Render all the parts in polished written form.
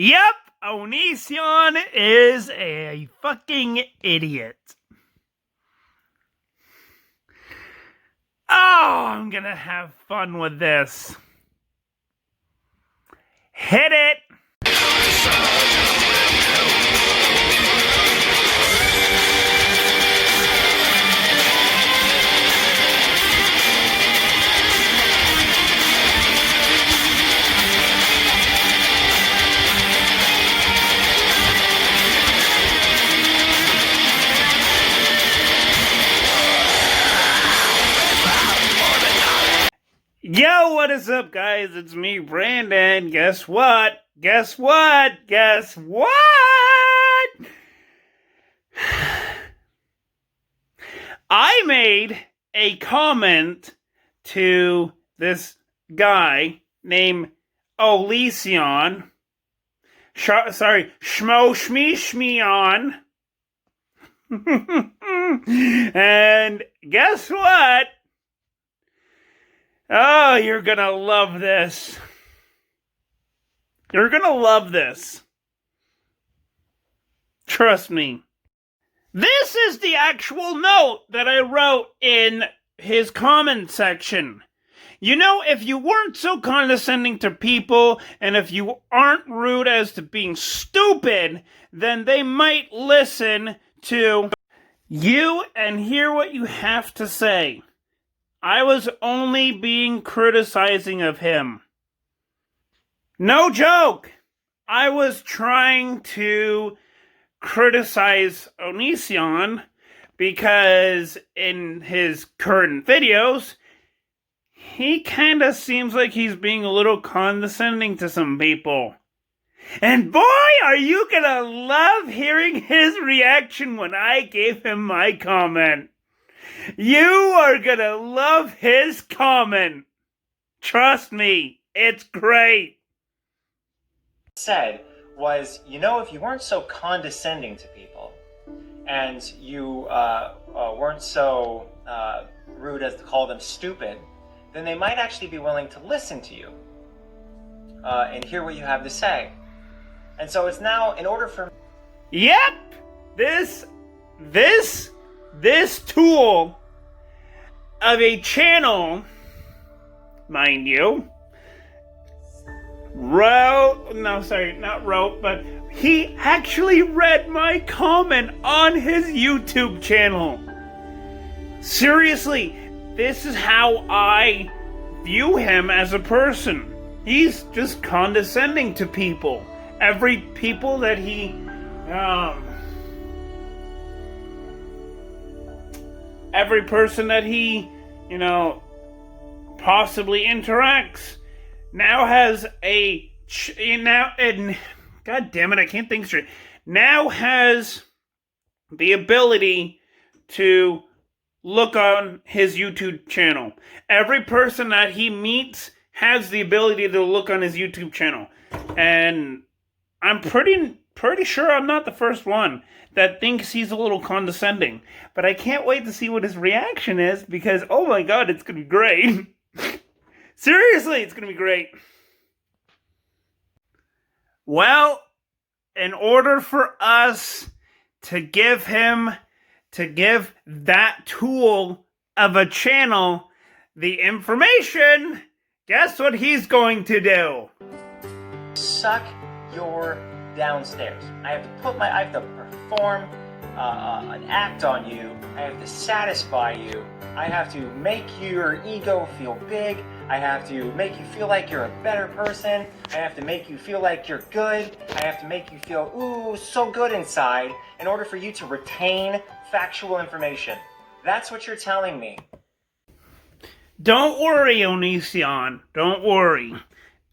Yep, Onision is a fucking idiot. Oh, I'm gonna have fun with this. Hit it! Yo, what is up, guys? It's me, Brandon. Guess what? Guess what? Guess what? I made a comment to this guy named Onision. Shlosnision. And guess what? Oh, you're gonna love this. You're gonna love this. Trust me. This is the actual note that I wrote in his comment section. You know, if you weren't so condescending to people, and if you aren't rude as to being stupid, then they might listen to you and hear what you have to say. I was only being criticizing of him. No joke. I was trying to criticize Onision because in his current videos, he kind of seems like he's being a little condescending to some people. And boy, are you gonna love hearing his reaction when I gave him my comment. You are gonna love his comment. Trust me, it's great. Said was, you know, if you weren't so condescending to people and you weren't so rude as to call them stupid, then they might actually be willing to listen to you and hear what you have to say. And so it's now, in order for... Yep! This tool of a channel, mind you, but he actually read my comment on his YouTube channel. Seriously, this is how I view him as a person. He's just condescending to people. Every person that he, possibly interacts now has God damn it, I can't think straight. Now has the ability to look on his YouTube channel. Every person that he meets has the ability to look on his YouTube channel. And I'm pretty sure I'm not the first one that thinks he's a little condescending. But I can't wait to see what his reaction is because, oh my god, it's going to be great. Seriously, it's going to be great. Well, in order for us to give that tool of a channel the information, guess what he's going to do? Suck your downstairs. I have to perform an act on you. I have to satisfy you. I have to make your ego feel big. I have to make you feel like you're a better person. I have to make you feel like you're good. I have to make you feel, ooh, so good inside in order for you to retain factual information. That's what you're telling me. Don't worry, Onision. Don't worry.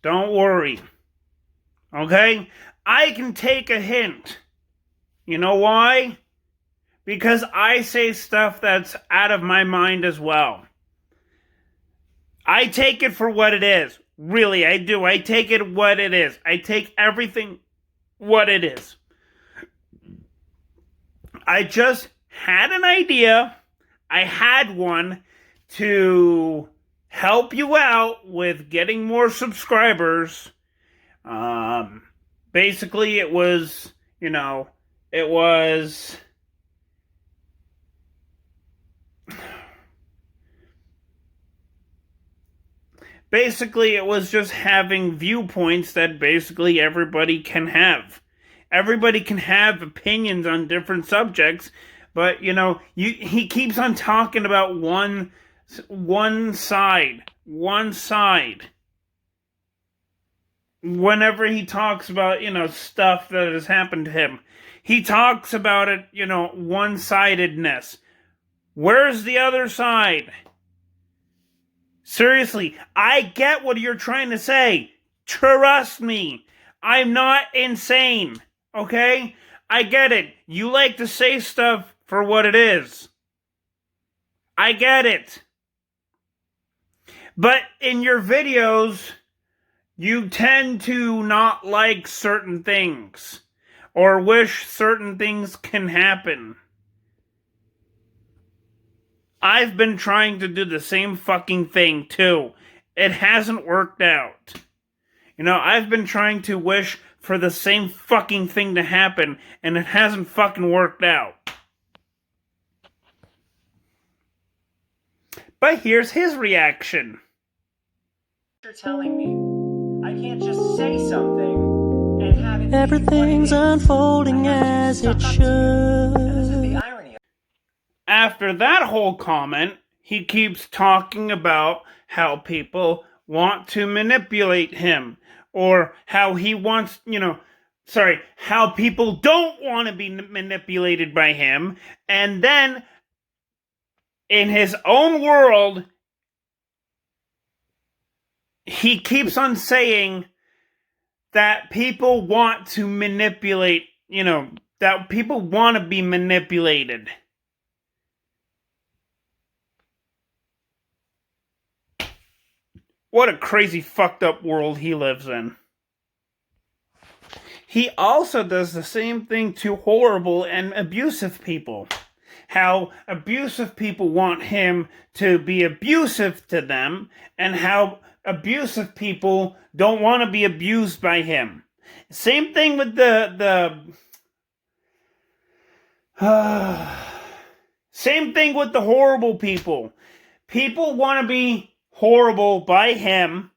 Don't worry. Okay? I can take a hint. You know why? Because I say stuff that's out of my mind as well. I take it for what it is. Really, I do. I take it what it is. I take everything what it is. I just had an idea. I had one to help you out with getting more subscribers. Basically, it was, it was... Basically, it was just having viewpoints that basically everybody can have. Everybody can have opinions on different subjects, but he keeps on talking about one side. Whenever he talks about, stuff that has happened to him, he talks about it, one-sidedness. Where's the other side? Seriously, I get what you're trying to say. Trust me. I'm not insane. Okay? I get it. You like to say stuff for what it is. I get it. But in your videos, you tend to not like certain things. Or wish certain things can happen. I've been trying to do the same fucking thing, too. It hasn't worked out. I've been trying to wish for the same fucking thing to happen, and it hasn't fucking worked out. But here's his reaction. You're telling me I can't just say something and have it... Everything's unfolding as it should. This is the irony. After that whole comment, he keeps talking about how people want to manipulate him, or how he wants, how people don't want to be manipulated by him, and then in his own world, he keeps on saying that people want to manipulate, that people want to be manipulated. What a crazy fucked up world he lives in. He also does the same thing to horrible and abusive people. How abusive people want him to be abusive to them, and how abusive people don't want to be abused by him. Same thing with same thing with the horrible people. People want to be horrible by him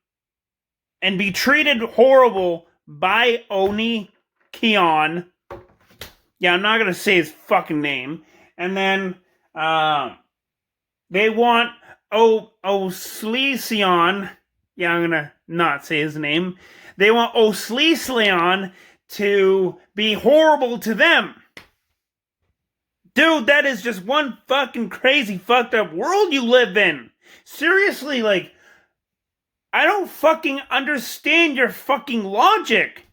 and be treated horrible by Oni Keon. Yeah, I'm not going to say his fucking name. And then they want Shlosnision. Yeah, I'm going to not say his name. They want Shlosnision to be horrible to them. Dude, that is just one fucking crazy fucked up world you live in. Seriously, I don't fucking understand your fucking logic.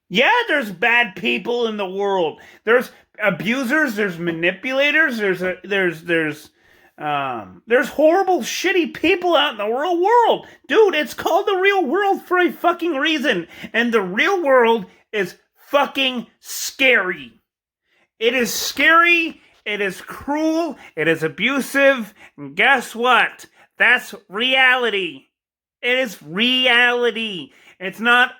Yeah, there's bad people in the world. There's abusers, there's manipulators, there's horrible, shitty people out in the real world. Dude, it's called the real world for a fucking reason. And the real world is fucking scary. It is scary, it is cruel, it is abusive, and guess what? That's reality. It is reality. It's not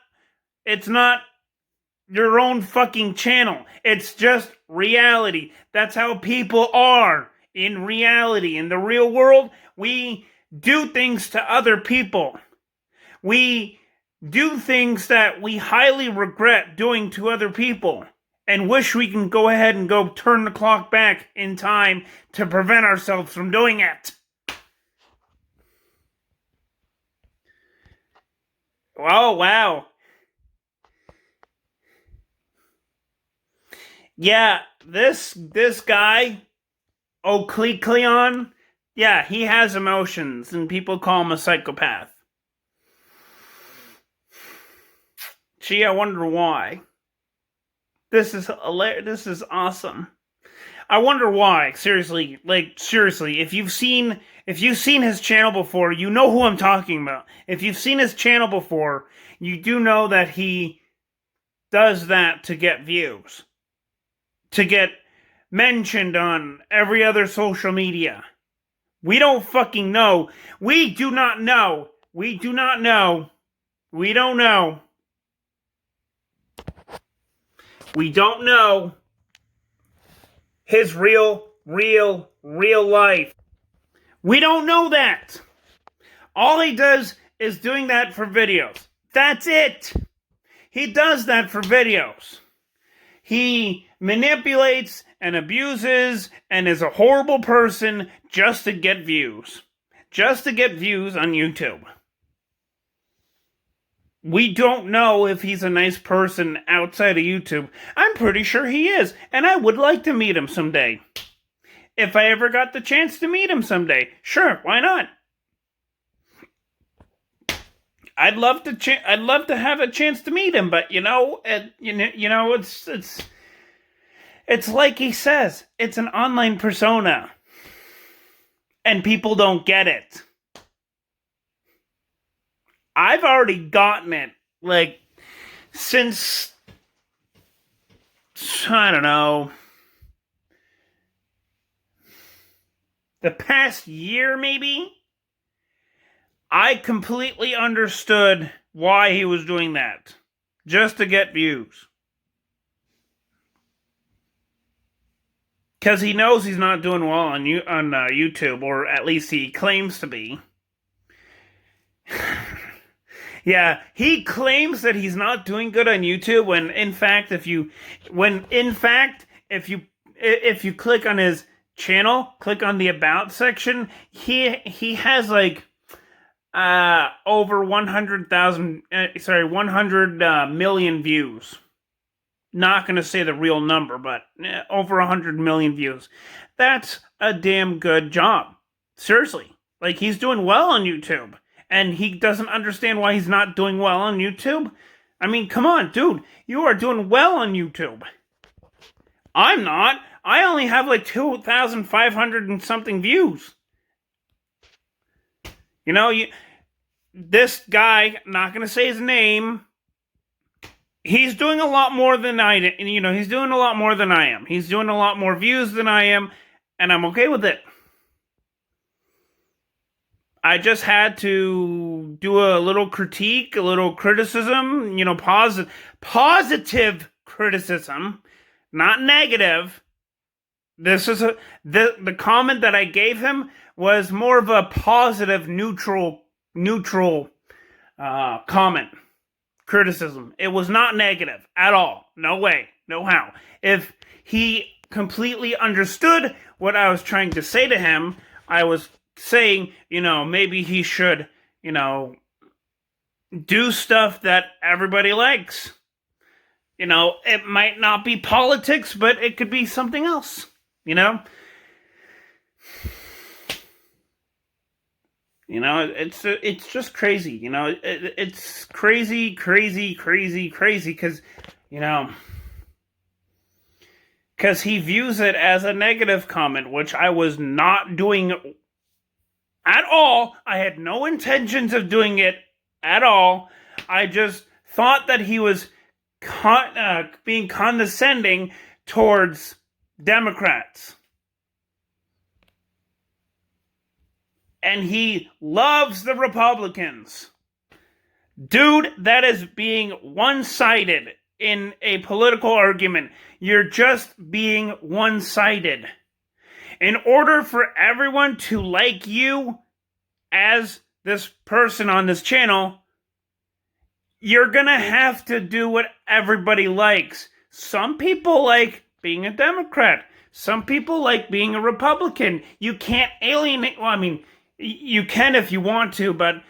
your own fucking channel. It's just reality. That's how people are in reality. In the real world, we do things to other people. We do things that we highly regret doing to other people, and wish we can go ahead and go turn the clock back in time to prevent ourselves from doing it. Oh, wow. Yeah, this guy, Cleon, yeah, he has emotions, and people call him a psychopath. Gee, I wonder why. This is hilarious. This is awesome. I wonder why. Seriously, if you've seen his channel before, you know who I'm talking about. If you've seen his channel before, you do know that he does that to get views, to get mentioned on every other social media. We don't fucking know. We do not know. We do not know. We don't know. We don't know his real life. We don't know that. All he does is doing that for videos. That's it. He does that for videos. He manipulates and abuses and is a horrible person just to get views. Just to get views on YouTube. We don't know if he's a nice person outside of YouTube. I'm pretty sure he is, and I would like to meet him someday. If I ever got the chance to meet him someday, sure, why not? I'd love to have a chance to meet him, but it's like he says, it's an online persona, and people don't get it. I've already gotten it, like, since, I don't know, the past year, maybe? I completely understood why he was doing that. Just to get views. Because he knows he's not doing well on YouTube, or at least he claims to be. Yeah, he claims that he's not doing good on YouTube when in fact if you click on his channel, click on the about section, he has like over 100 million views. Not going to say the real number, but over 100 million views. That's a damn good job. Seriously. Like, he's doing well on YouTube. And he doesn't understand why he's not doing well on YouTube? I mean, come on, dude. You are doing well on YouTube. I'm not. I only have like 2,500 and something views. You know, this guy, not going to say his name, he's doing a lot more than he's doing a lot more than I am. He's doing a lot more views than I am, and I'm okay with it. I just had to do a little critique, a little criticism, positive criticism, not negative. This is the comment that I gave him was more of a positive, neutral comment, criticism. It was not negative at all. No way, no how. If he completely understood what I was trying to say to him, I was saying, maybe he should, do stuff that everybody likes. It might not be politics, but it could be something else, it's just crazy, it's crazy, because he views it as a negative comment, which I was not doing at all. I had no intentions of doing it at all. I just thought that he was being condescending towards Democrats. And he loves the Republicans. Dude, that is being one-sided in a political argument. You're just being one-sided. In order for everyone to like you as this person on this channel, you're gonna have to do what everybody likes. Some people like being a Democrat. Some people like being a Republican. You can't alienate. Well, I mean, you can if you want to, but,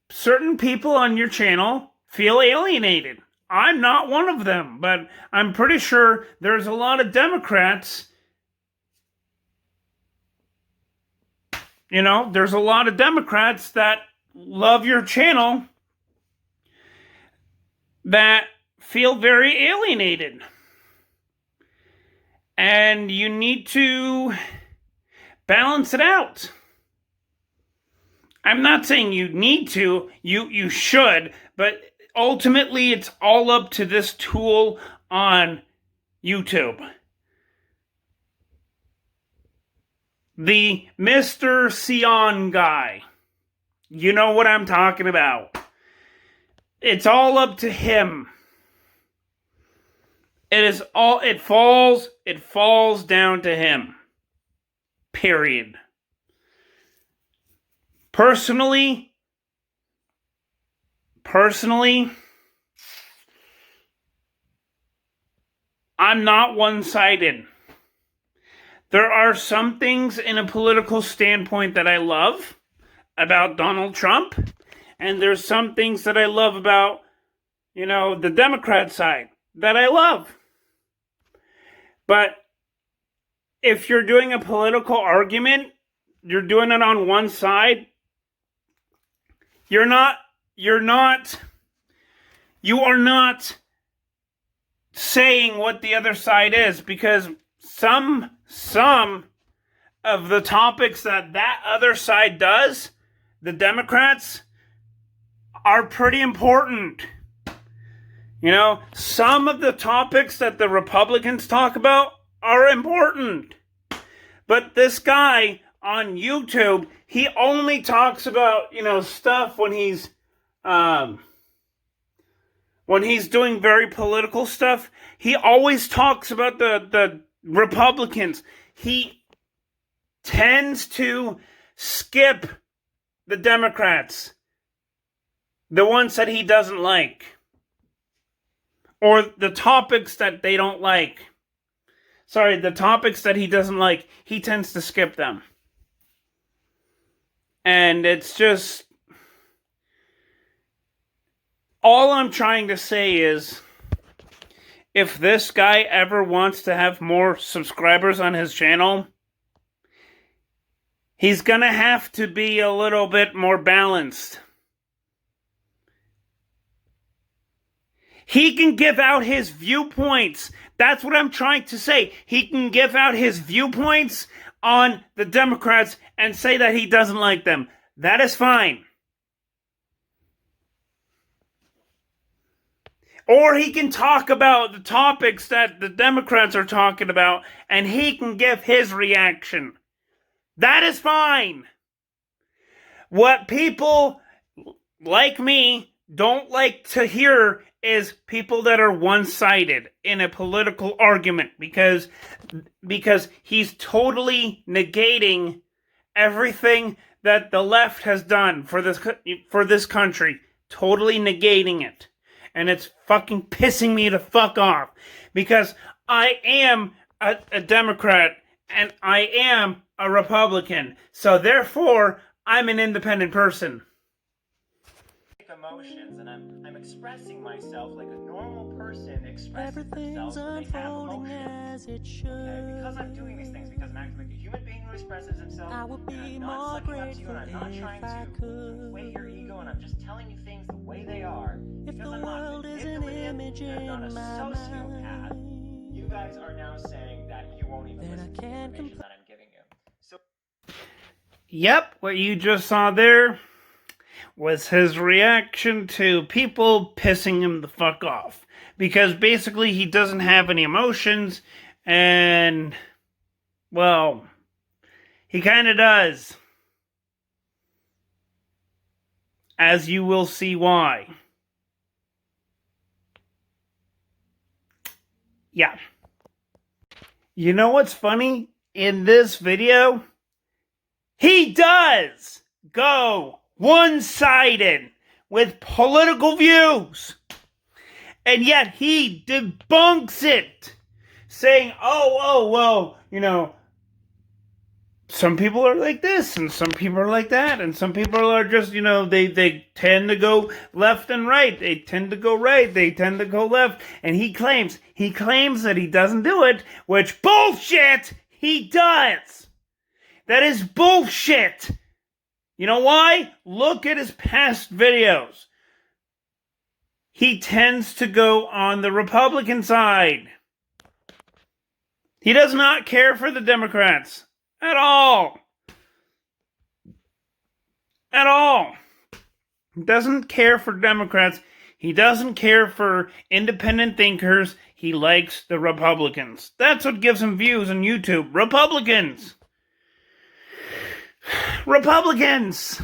certain people on your channel feel alienated. I'm not one of them, but I'm pretty sure there's a lot of Democrats. There's a lot of Democrats that love your channel that feel very alienated. And you need to balance it out. I'm not saying you need to, you should, but ultimately it's all up to this tool on YouTube. The Mr. Sion guy. You know what I'm talking about. It's all up to him. it falls down to him. Period. Personally, I'm not one-sided. There are some things in a political standpoint that I love about Donald Trump, and there's some things that I love about, the Democrat side that I love. But if you're doing a political argument, you're doing it on one side, you are not saying what the other side is, because some of the topics that other side does, the Democrats, are pretty important. Some of the topics that the Republicans talk about are important. But this guy on YouTube, he only talks about, stuff when he's doing very political stuff. He always talks about the Republicans. He tends to skip the Democrats, the ones that he doesn't like, or the topics that they don't like. Sorry, the topics that he doesn't like, he tends to skip them. And it's just, all I'm trying to say is, if this guy ever wants to have more subscribers on his channel, he's gonna have to be a little bit more balanced. He can give out his viewpoints. That's what I'm trying to say. He can give out his viewpoints on the Democrats and say that he doesn't like them. That is fine. Or he can talk about the topics that the Democrats are talking about, and he can give his reaction. That is fine. What people like me don't like to hear is people that are one-sided in a political argument, because he's totally negating everything that the left has done for this country. Totally negating it. And it's fucking pissing me the fuck off, because I am a Democrat and I am a Republican. So therefore, I'm an independent person. Emotions, and I'm expressing myself like a normal person expresses themselves when they have emotions. Okay, because I'm doing these things, because I'm acting like a human being who expresses himself, I would be and I'm not more sucking up to you, and I'm not grateful trying if I to weigh your ego, and I'm just telling you things the way they are. If Because the I'm not world is an manipulative, image and I'm in not a my sociopath. mind, You guys are now saying that you won't even then listen I to the can't information that I'm giving you. So, Yep, what you just saw there was his reaction to people pissing him the fuck off. Because basically he doesn't have any emotions, and, well, he kind of does. As you will see why. Yeah. You know what's funny? In this video, he does go one-sided with political views. And yet he debunks it, saying, well, some people are like this, and some people are like that, and some people are just, they tend to go left and right. They tend to go right. They tend to go left. And he claims that he doesn't do it, which bullshit, he does. That is bullshit. You know why? Look at his past videos. He tends to go on the Republican side. He does not care for the Democrats. At all. At all. He doesn't care for Democrats. He doesn't care for independent thinkers. He likes the Republicans. That's what gives him views on YouTube. Republicans. Republicans.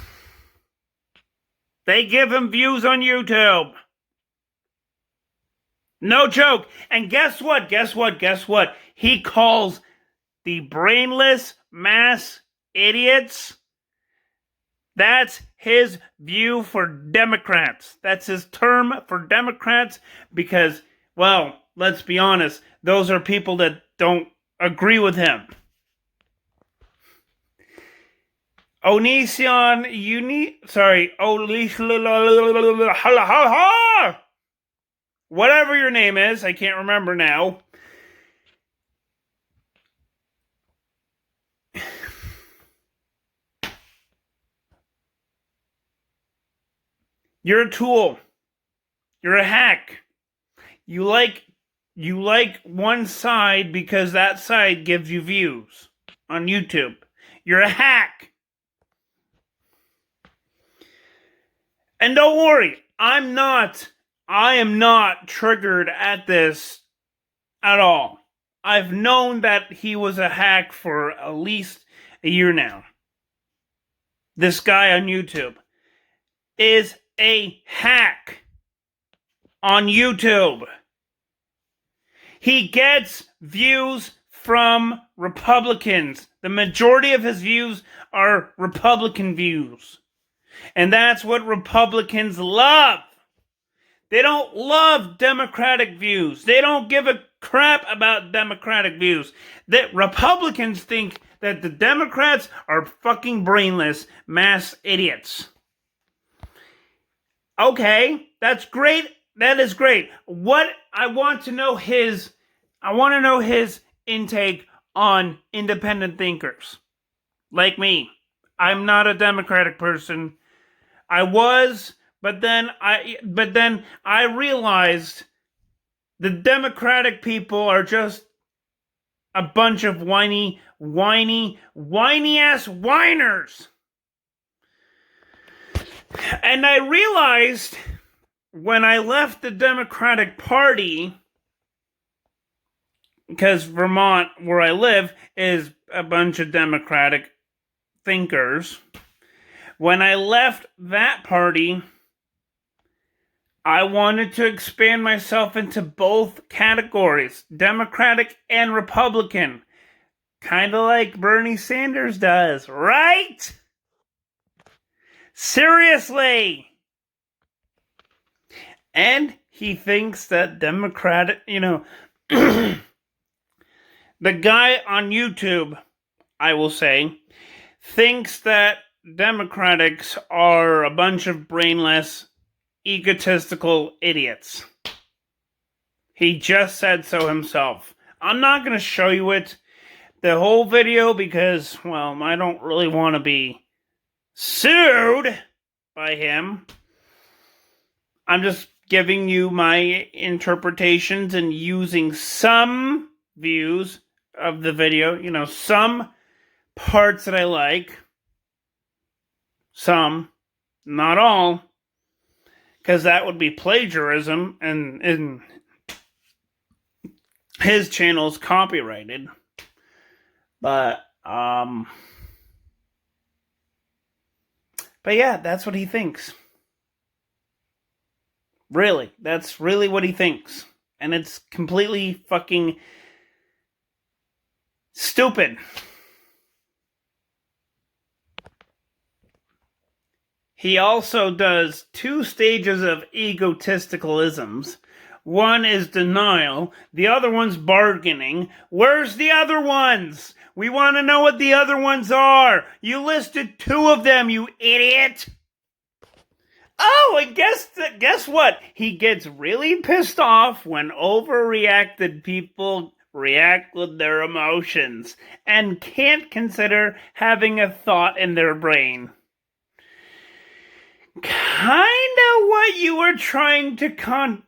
They give him views on YouTube. No joke. And guess what? He calls the brainless mass idiots. That's his view for Democrats. That's his term for Democrats because, well, let's be honest, those are people that don't agree with him. Onision, whatever your name is, I can't remember now. You're a tool. You're a hack. You like one side because that side gives you views on YouTube. You're a hack. And don't worry, I am not triggered at this at all. I've known that he was a hack for at least a year now. This guy on YouTube is a hack on YouTube. He gets views from Republicans. The majority of his views are Republican views. And that's what Republicans love. They don't love Democratic views. They don't give a crap about Democratic views. That Republicans think that the Democrats are fucking brainless mass idiots. Okay, that's great. That is great. What I want to know his intake on independent thinkers. Like me. I'm not a Democratic person. I was, but then I realized the Democratic people are just a bunch of whiny ass whiners. And I realized when I left the Democratic Party, because Vermont, where I live, is a bunch of Democratic thinkers. When I left that party, I wanted to expand myself into both categories, Democratic and Republican. Kind of like Bernie Sanders does, right? Seriously! And he thinks that Democratic, the guy on YouTube, I will say, thinks that Democrats are a bunch of brainless, egotistical idiots. He just said so himself. I'm not going to show you the whole video, because, well, I don't really want to be sued by him. I'm just giving you my interpretations and using some views of the video, some parts that I like. Some, not all, because that would be plagiarism, and his channel's copyrighted. But yeah, that's what he thinks. Really, that's really what he thinks. And it's completely fucking stupid. He also does 2 stages of egotisticalisms. One is denial. The other one's bargaining. Where's the other ones? We want to know what the other ones are. You listed 2 of them, you idiot. Oh, and guess what? He gets really pissed off when overreacted people react with their emotions and can't consider having a thought in their brain. Kinda what you were trying to kinda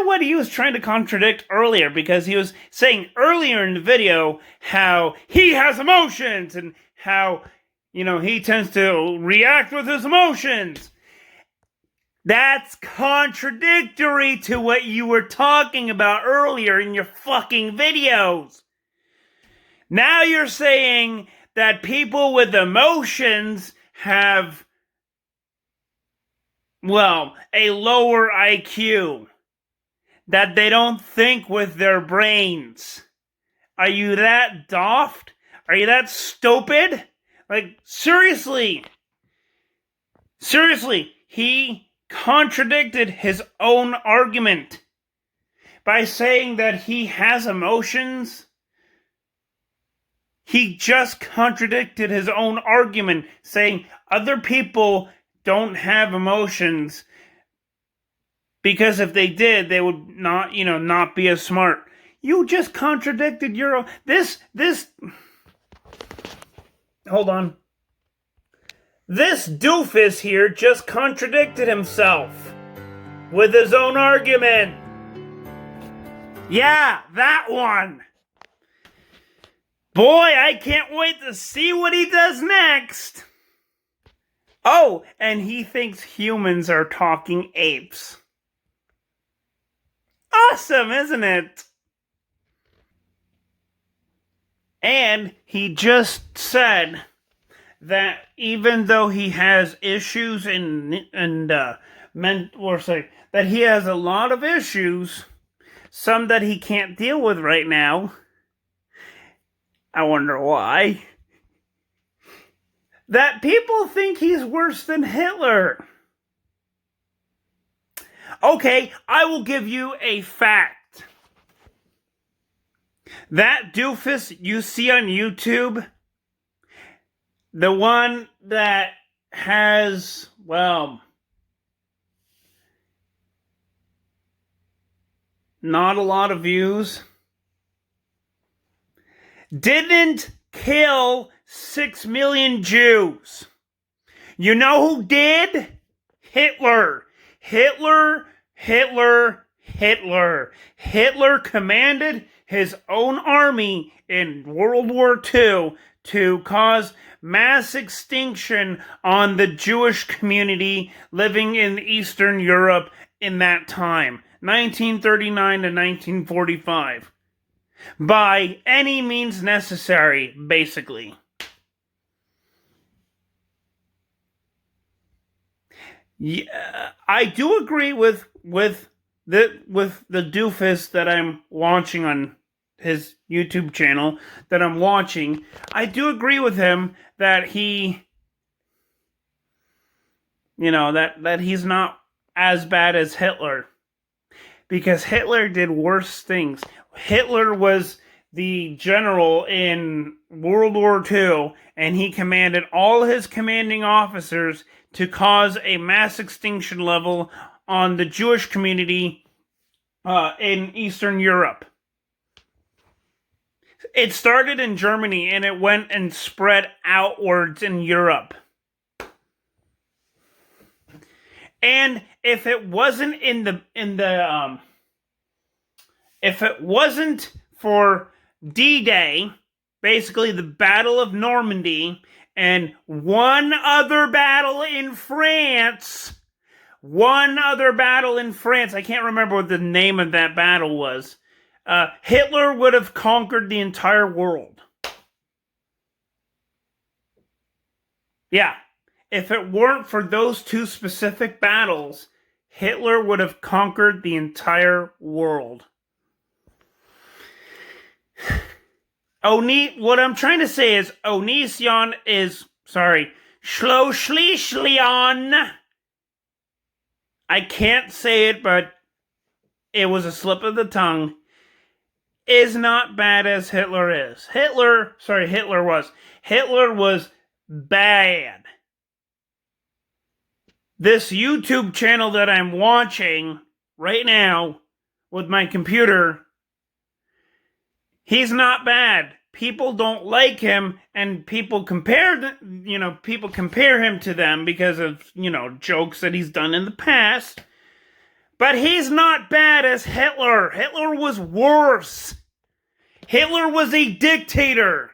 what he was trying to contradict earlier, because he was saying earlier in the video how he has emotions and how, he tends to react with his emotions. That's contradictory to what you were talking about earlier in your fucking videos. Now you're saying that people with emotions have, well, a lower IQ. that they don't think with their brains. Are you that daft? Are you that stupid? Like, seriously. Seriously, he contradicted his own argument by saying that he has emotions. He just contradicted his own argument, saying other people don't have emotions because if they did, they would not be as smart. You just contradicted your own. Hold on. This doofus here just contradicted himself with his own argument. Yeah, that one. Boy, I can't wait to see what he does next. Oh, and he thinks humans are talking apes. Awesome, isn't it? And he just said that even though he has issues that he has a lot of issues, some that he can't deal with right now. I wonder why. That people think he's worse than Hitler. Okay, I will give you a fact. That doofus you see on YouTube, the one that has, well, not a lot of views, didn't kill 6 million Jews. You know who did? Hitler. Hitler commanded his own army in World War II to cause mass extinction on the Jewish community living in Eastern Europe in that time, 1939 to 1945. By any means necessary, basically. Yeah, I do agree with the doofus that I'm watching on his YouTube channel that I'm watching. I do agree with him that he, that he's not as bad as Hitler, because Hitler did worse things. Hitler was the general in World War II, and he commanded all his commanding officers to cause a mass extinction level on the Jewish community in Eastern Europe. It started in Germany and it went and spread outwards in Europe. And if it wasn't if it wasn't for D-Day, basically the Battle of Normandy, and one other battle in France, I can't remember what the name of that battle was, Hitler would have conquered the entire world. Yeah, if it weren't for those two specific battles, Hitler would have conquered the entire world. What I'm trying to say is Shlosnision. I can't say it, but it was a slip of the tongue. Is not bad as Hitler is. Hitler was bad. This YouTube channel that I'm watching right now with my computer, he's not bad. People don't like him, and people compare him to them because of, jokes that he's done in the past. But he's not bad as Hitler. Hitler was worse. Hitler was a dictator.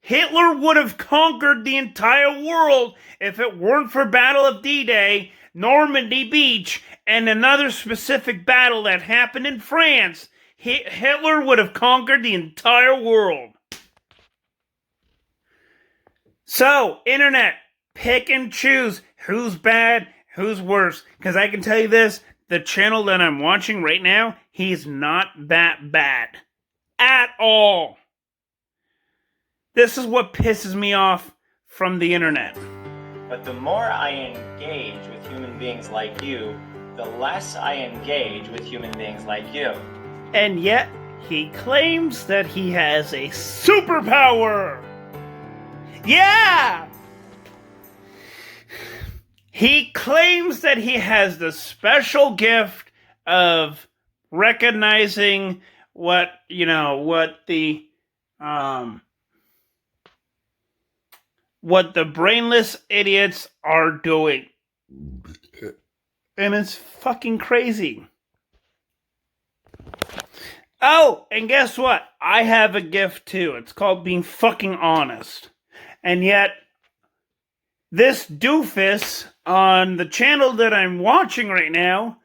Hitler would have conquered the entire world if it weren't for Battle of D-Day, Normandy Beach, and another specific battle that happened in France. Hitler would have conquered the entire world. So, internet, pick and choose who's bad, who's worse. Because I can tell you this, the channel that I'm watching right now, he's not that bad. At all. This is what pisses me off from the internet. But the more I engage with human beings like you, the less I engage with human beings like you. And yet, he claims that he has a superpower. Yeah! He claims that he has the special gift of recognizing what the brainless idiots are doing. And it's fucking crazy. Oh, and guess what? I have a gift too. It's called being fucking honest. And yet, this doofus on the channel that I'm watching right now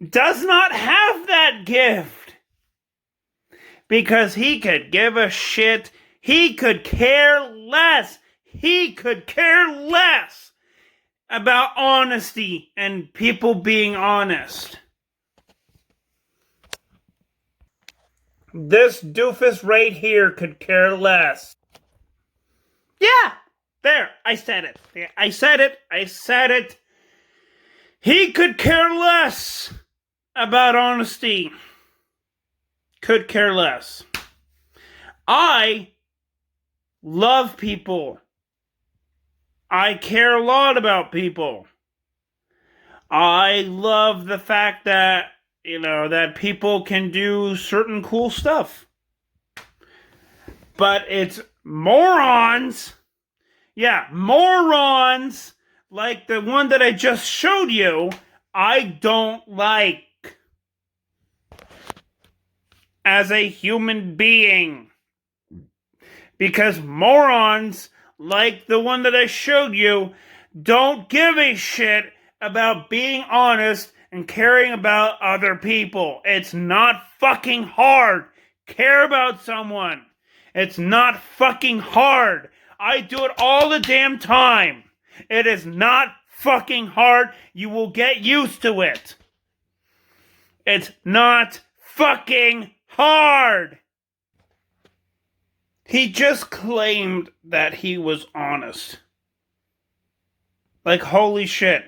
does not have that gift. Because he could give a shit. He could care less. He could care less about honesty and people being honest. This doofus right here could care less. Yeah, there, I said it. I said it. He could care less about honesty. Could care less. I love people. I care a lot about people. I love the fact that, that people can do certain cool stuff. But it's morons. Yeah, morons like the one that I just showed you, I don't like as a human being. Because morons like the one that I showed you don't give a shit about being honest and caring about other people. It's not fucking hard. Care about someone. It's not fucking hard. I do it all the damn time. It is not fucking hard. You will get used to it. It's not fucking hard. He just claimed that he was honest. Like, holy shit.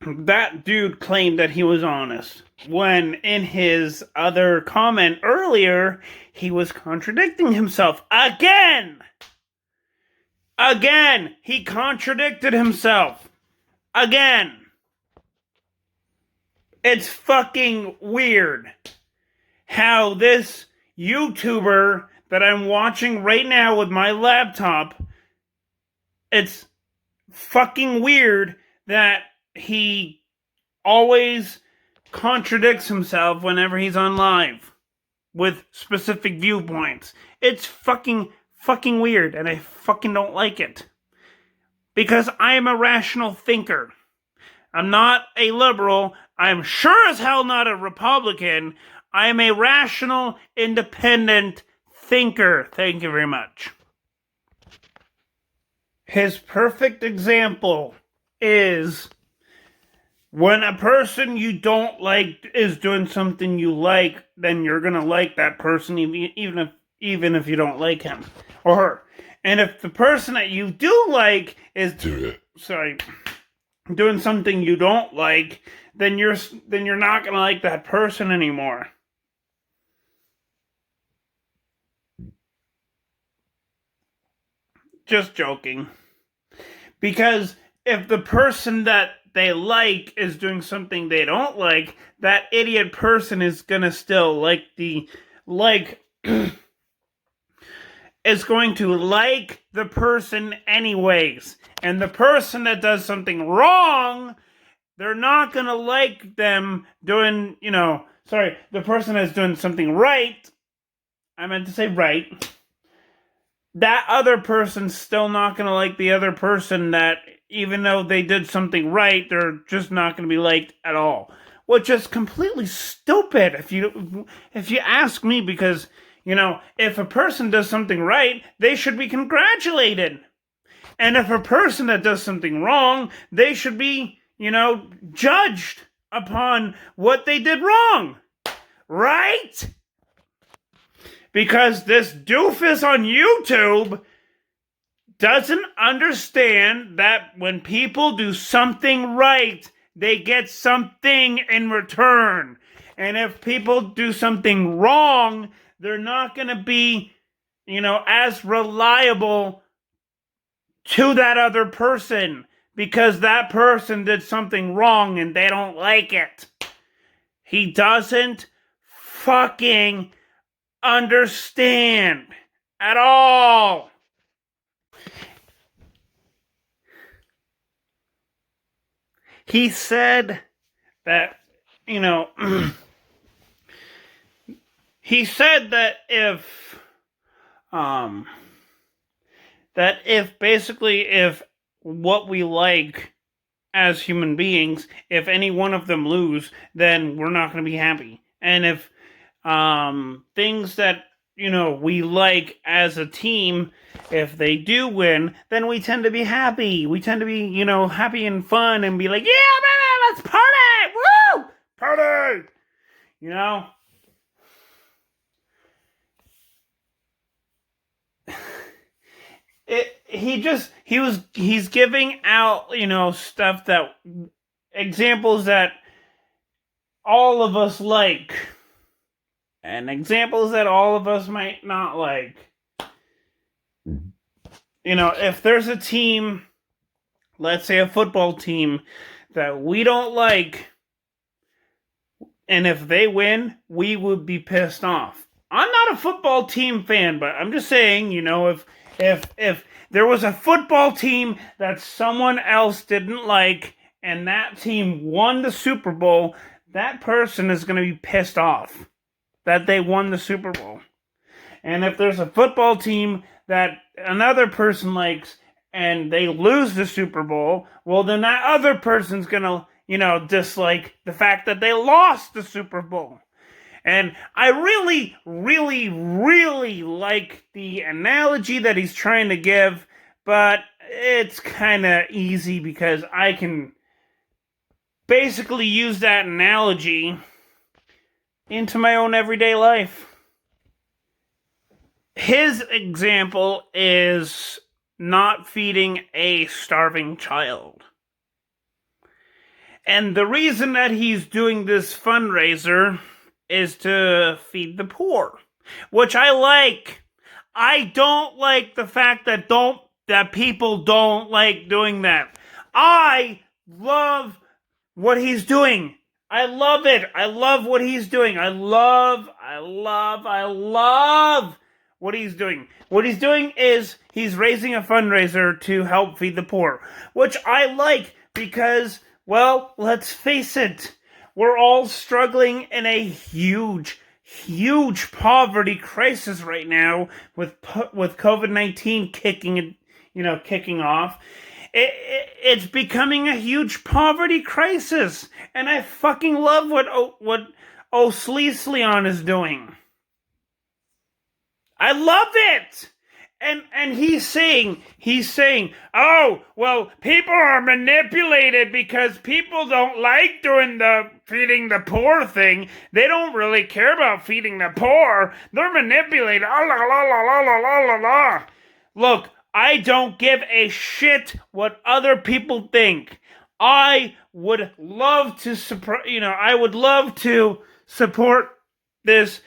That dude claimed that he was honest, when in his other comment earlier, he was contradicting himself again. Again, he contradicted himself. Again. It's fucking weird how this YouTuber that I'm watching right now with my laptop, it's fucking weird that he always contradicts himself whenever he's on live with specific viewpoints. It's fucking weird, and I fucking don't like it. Because I am a rational thinker. I'm not a liberal. I'm sure as hell not a Republican. I am a rational, independent thinker. Thank you very much. His perfect example is when a person you don't like is doing something you like, then you're going to like that person even if you don't like him or her. And if the person that you do like is doing something you don't like, then you're not going to like that person anymore. Just joking. Because if the person that they like is doing something they don't like, that idiot person is gonna still is going to like the person anyways. And the person that does something wrong, they're not gonna like them doing, the person that's doing something right, I meant to say right, that other person's still not gonna like the other person that, even though they did something right, they're just not going to be liked at all. Which is completely stupid if you ask me, because, if a person does something right, they should be congratulated. And if a person that does something wrong, they should be, judged upon what they did wrong. Right? Because this doofus on YouTube doesn't understand that when people do something right, they get something in return. And if people do something wrong, they're not going to be, as reliable to that other person because that person did something wrong and they don't like it. He doesn't fucking understand at all. He said that, he said that if what we like as human beings, if any one of them lose, then we're not going to be happy. And if things that we like as a team, if they do win, then we tend to be happy. We tend to be happy and fun and be like, yeah, man, let's party, woo, party. He's giving out stuff that examples that all of us like and examples that all of us might not like. If there's a team, let's say a football team that we don't like, and if they win, we would be pissed off. I'm not a football team fan, but I'm just saying, if there was a football team that someone else didn't like and that team won the Super Bowl, that person is going to be pissed off that they won the Super Bowl. And if there's a football team that another person likes and they lose the Super Bowl, well, then that other person's going to, dislike the fact that they lost the Super Bowl. And I really, really, really like the analogy that he's trying to give, but it's kind of easy because I can basically use that analogy into my own everyday life. His example is not feeding a starving child. And the reason that he's doing this fundraiser is to feed the poor, which I like. I don't like the fact that people don't like doing that. I love what he's doing. I love it. I love what he's doing. I love what he's doing. What he's doing is he's raising a fundraiser to help feed the poor, which I like because, well, let's face it, we're all struggling in a huge, huge poverty crisis right now with COVID-19 kicking off. It's becoming a huge poverty crisis, and I fucking love what Shlosnision is doing. I love it. And he's saying, oh, well, people are manipulated because people don't like doing the feeding the poor thing. They don't really care about feeding the poor. They're manipulated. La, la, la, la, la, la, la, la. Look, I don't give a shit what other people think. I would love to support this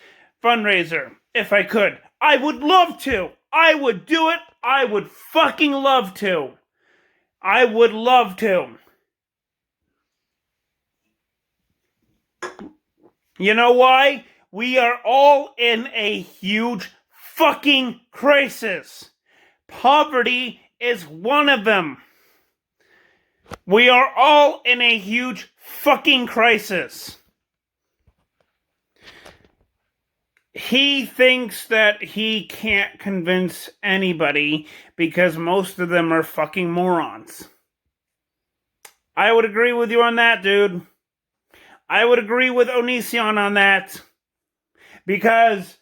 fundraiser if I could. I would love to. I would do it. I would fucking love to. I would love to. You know why? We are all in a huge fucking crisis. Poverty is one of them. We are all in a huge fucking crisis. He thinks that he can't convince anybody because most of them are fucking morons. I would agree with you on that, dude. I would agree with Shlosnision on that. Because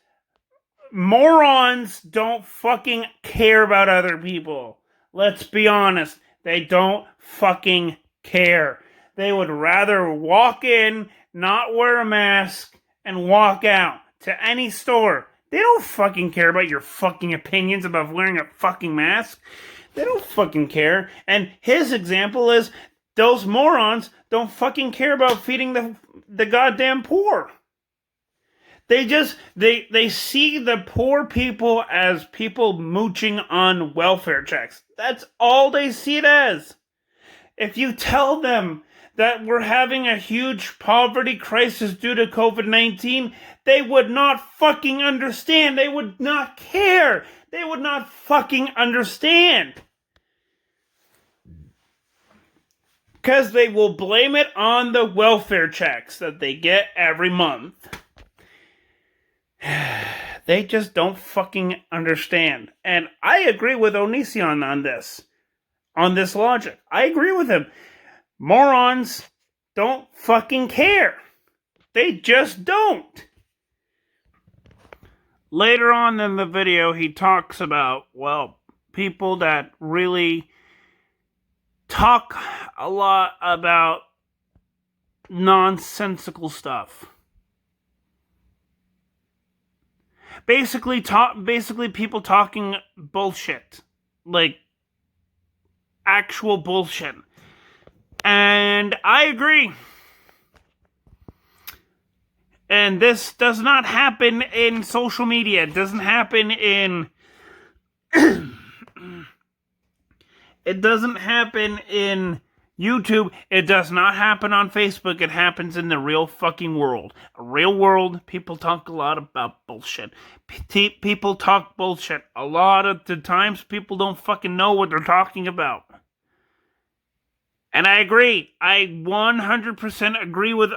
morons don't fucking care about other people. let's be honest, they don't fucking care. They would rather walk in, not wear a mask, and walk out to any store. They don't fucking care about your fucking opinions about wearing a fucking mask. They don't fucking care. And his example is those morons don't fucking care about feeding the goddamn poor. They see the poor people as people mooching on welfare checks. That's all they see it as. If you tell them that we're having a huge poverty crisis due to COVID-19, they would not fucking understand. They would not care. They would not fucking understand. Because they will blame it on the welfare checks that they get every month. They just don't fucking understand. And I agree with Onision on this logic. I agree with him. Morons don't fucking care. They just don't. Later on in the video, he talks about, people that really talk a lot about nonsensical stuff. Basically people talking bullshit. Like, actual bullshit. And I agree. And this does not happen in social media. It doesn't happen in... It doesn't happen in YouTube. It does not happen on Facebook. It happens in the real fucking world. A real world, people talk a lot about bullshit. People talk bullshit. A lot of the times, people don't fucking know what they're talking about. And I agree. I 100% agree with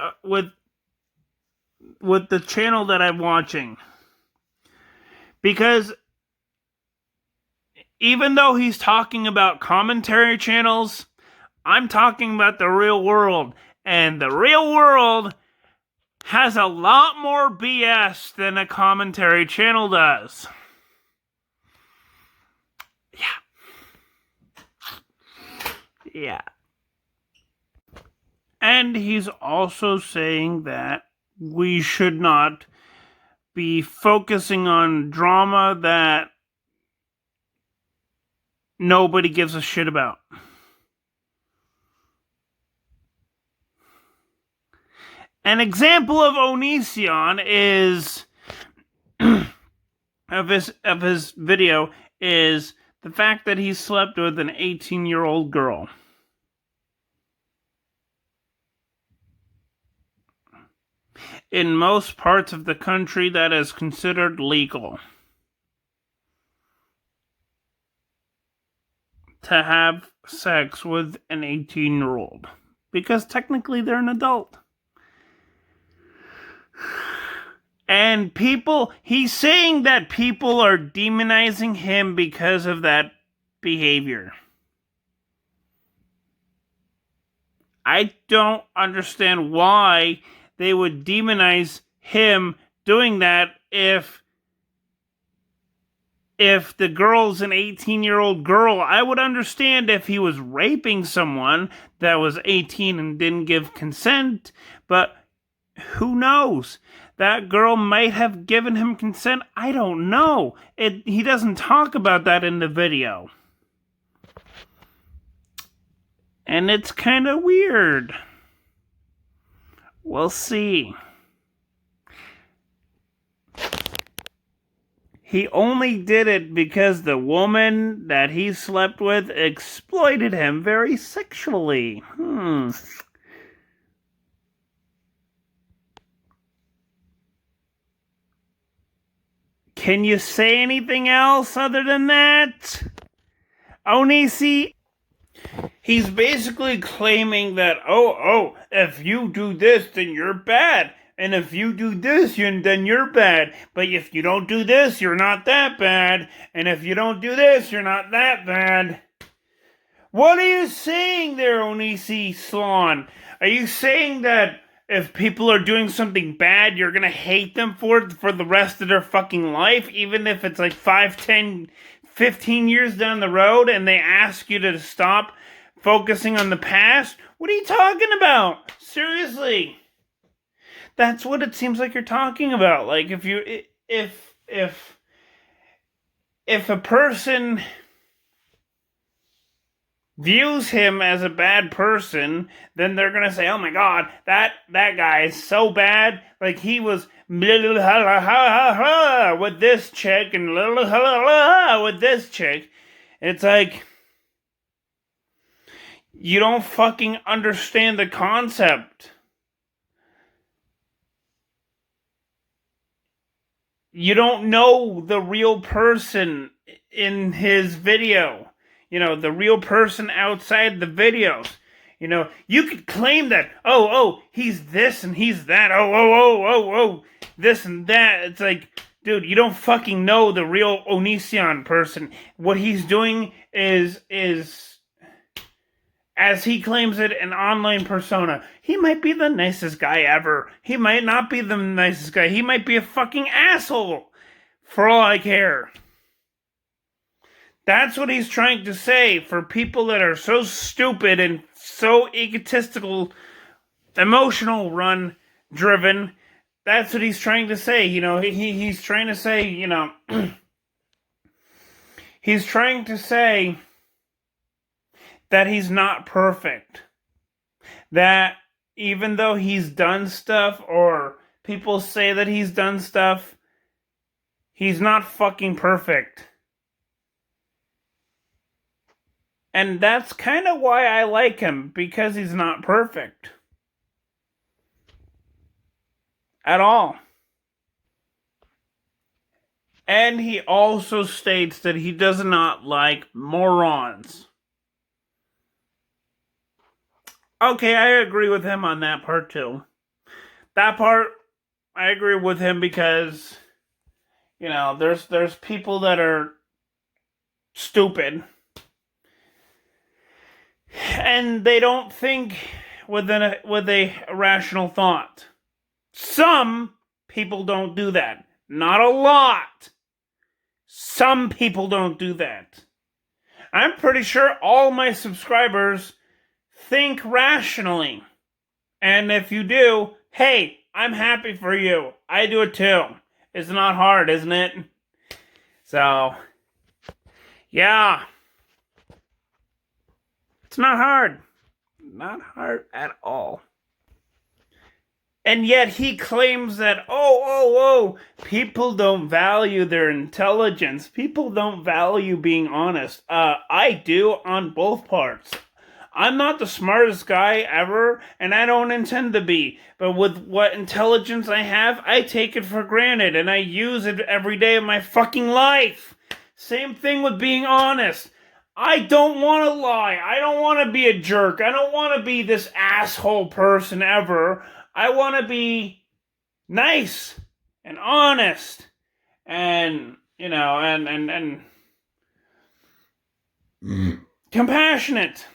the channel that I'm watching. Because even though he's talking about commentary channels, I'm talking about the real world. And the real world has a lot more BS than a commentary channel does. Yeah. And he's also saying that we should not be focusing on drama that nobody gives a shit about. An example of Onision is of his video is the fact that he slept with an 18-year-old girl. In most parts of the country, that is considered legal to have sex with an 18-year-old. Because technically they're an adult. And he's saying that people are demonizing him because of that behavior. I don't understand why they would demonize him doing that if the girl's an 18-year-old girl. I would understand if he was raping someone that was 18 and didn't give consent, but who knows? That girl might have given him consent. I don't know. He doesn't talk about that in the video. And it's kind of weird. We'll see. He only did it because the woman that he slept with exploited him very sexually. Can you say anything else other than that? Onisi, he's basically claiming that, if you do this, then you're bad. And if you do this, then you're bad. But if you don't do this, you're not that bad. And if you don't do this, you're not that bad. What are you saying there, Onisi Slon? Are you saying that if people are doing something bad, you're gonna hate them for it for the rest of their fucking life? Even if it's like 5, 10, 15 years down the road and they ask you to stop focusing on the past? What are you talking about? Seriously. That's what it seems like you're talking about. Like if a person views him as a bad person, then they're gonna say, "Oh my God, that guy is so bad. Like he was with this chick and with this chick." It's like you don't fucking understand the concept. You don't know the real person in his video. You know, the real person outside the videos. You know, you could claim that, he's this and he's that. This and that. It's like, dude, you don't fucking know the real Onision person. What he's doing is as he claims it, an online persona. He might be the nicest guy ever. He might not be the nicest guy. He might be a fucking asshole. For all I care. That's what he's trying to say for people that are so stupid and so egotistical, emotional run driven. That's what he's trying to say. You know, he's trying to say, you know, he's trying to say that he's not perfect. That even though he's done stuff, or people say that he's done stuff, he's not fucking perfect. And that's kind of why I like him, because he's not perfect. At all. And he also states that he does not like morons. Okay, I agree with him on that part too. That part, I agree with him because, you know, there's people that are stupid. And they don't think with a rational thought. Some people don't do that. Not a lot. Some people don't do that. I'm pretty sure all my subscribers think rationally. And if you do, hey, I'm happy for you. I do it too. It's not hard, isn't it? So, yeah. It's not hard. Not hard at all. And yet he claims that, people don't value their intelligence. People don't value being honest. I do on both parts. I'm not the smartest guy ever, and I don't intend to be. But with what intelligence I have, I take it for granted, and I use it every day of my fucking life. Same thing with being honest. I don't want to lie. I don't want to be a jerk. I don't want to be this asshole person ever. I want to be nice and honest and, you know, and compassionate.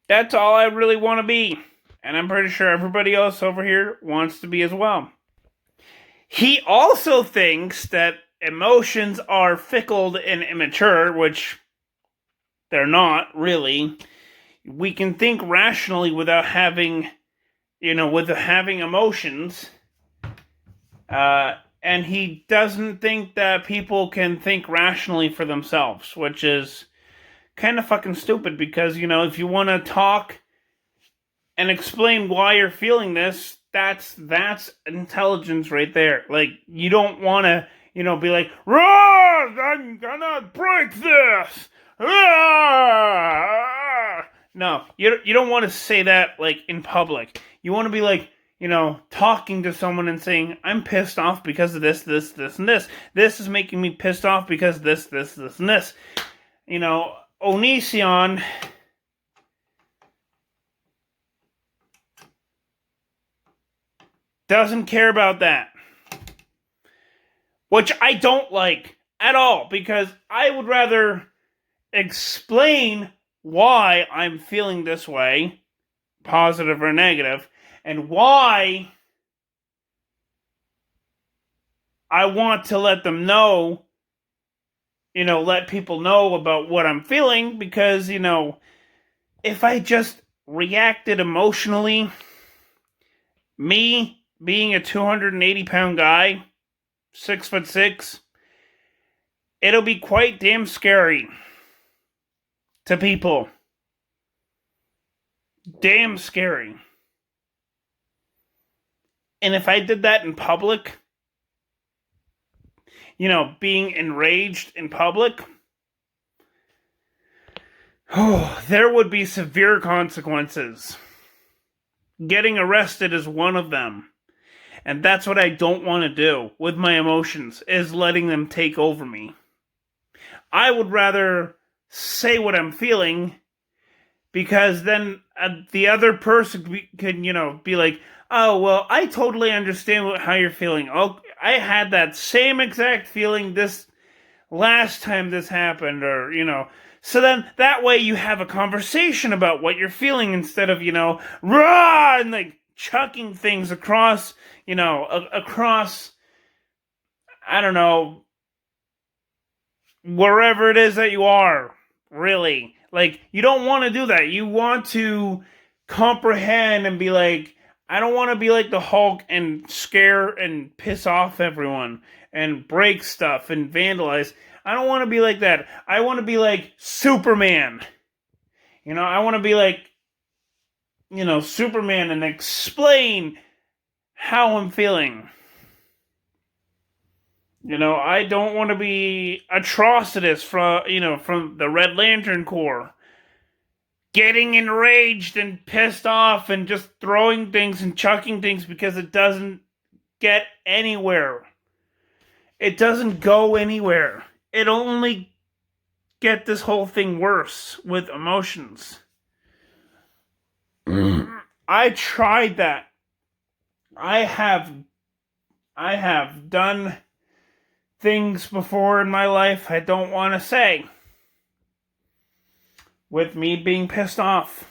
That's all I really want to be. And I'm pretty sure everybody else over here wants to be as well. He also thinks that emotions are fickle and immature, which they're not, really. We can think rationally without having, having emotions. And he doesn't think that people can think rationally for themselves, which is kind of fucking stupid because, if you want to talk and explain why you're feeling this, that's intelligence right there. Like, you don't want to, be like, I'm gonna break this! No, you don't want to say that, like, in public. You want to be like, talking to someone and saying, I'm pissed off because of this, this, and this. This is making me pissed off because this, and this. Onision doesn't care about that. Which I don't like at all, because I would rather explain why I'm feeling this way, positive or negative, and why I want to let them know, let people know about what I'm feeling, because, if I just reacted emotionally, me being a 280-pound guy, 6'6", it'll be quite damn scary to people. Damn scary. And if I did that in public, being enraged in public, there would be severe consequences. Getting arrested is one of them. And that's what I don't want to do with my emotions, is letting them take over me. I would rather say what I'm feeling, because then the other person could, be like, oh, well, I totally understand how you're feeling. Oh, I had that same exact feeling this last time this happened, or, So then that way you have a conversation about what you're feeling, instead of, rah, and like chucking things across, across, I don't know, wherever it is that you are, really. Like, you don't want to do that. You want to comprehend and be like, I don't want to be like the Hulk and scare and piss off everyone and break stuff and vandalize. I don't want to be like that. I want to be like Superman. I want to be like, Superman, and explain how I'm feeling. I don't want to be Atrocitus from the Red Lantern Corps, getting enraged and pissed off and just throwing things and chucking things because it doesn't get anywhere. It doesn't go anywhere. It only get this whole thing worse with emotions. I tried that. I have done things before in my life I don't want to say, with me being pissed off.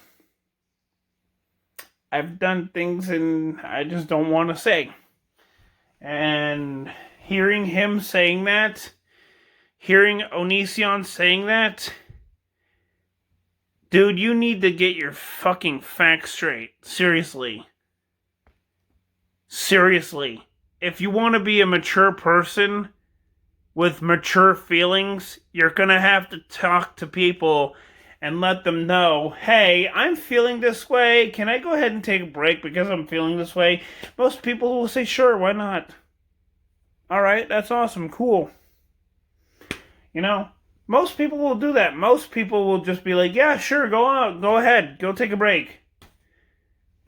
I've done things and I just don't want to say. And hearing him saying that, hearing Onision saying that, dude, you need to get your fucking facts straight. Seriously. Seriously. If you want to be a mature person with mature feelings, you're going to have to talk to people and let them know, hey, I'm feeling this way. Can I go ahead and take a break because I'm feeling this way? Most people will say, sure, why not? All right, that's awesome, cool. Most people will do that. Most people will just be like, yeah, sure, go out, go ahead, go take a break.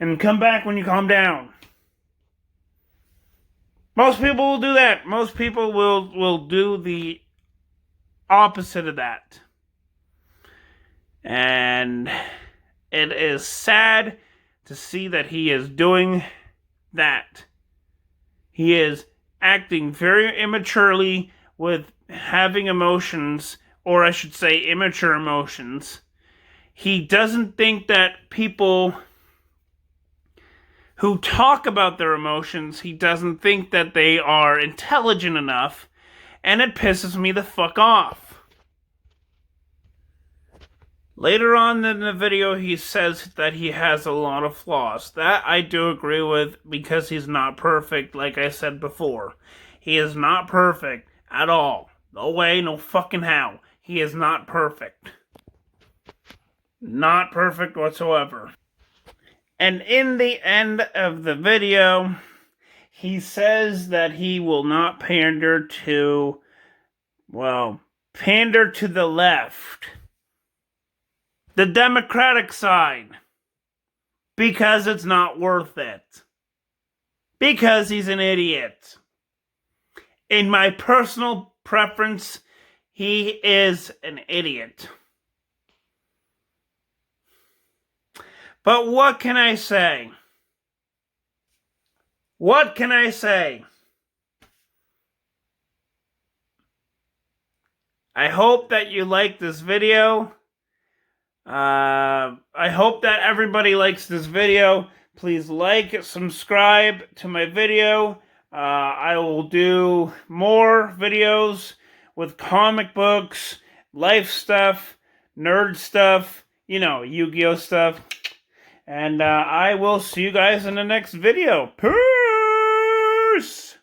And come back when you calm down. Most people will do that. Most people will do the opposite of that. And it is sad to see that he is doing that. He is acting very immaturely with having emotions, or I should say immature emotions. He doesn't think that people who talk about their emotions, he doesn't think that they are intelligent enough, and it pisses me the fuck off. Later on in the video, he says that he has a lot of flaws. That I do agree with, because he's not perfect, like I said before. He is not perfect at all. No way, no fucking how. He is not perfect. Not perfect whatsoever. And in the end of the video, he says that he will not pander to the left. The Democratic side. Because it's not worth it. Because he's an idiot. In my personal preference, he is an idiot. But what can I say? What can I say? I hope that you like this video. I hope that everybody likes this video. Please like, subscribe to my video. I will do more videos with comic books, life stuff, nerd stuff, Yu-Gi-Oh stuff. And I will see you guys in the next video. Peace!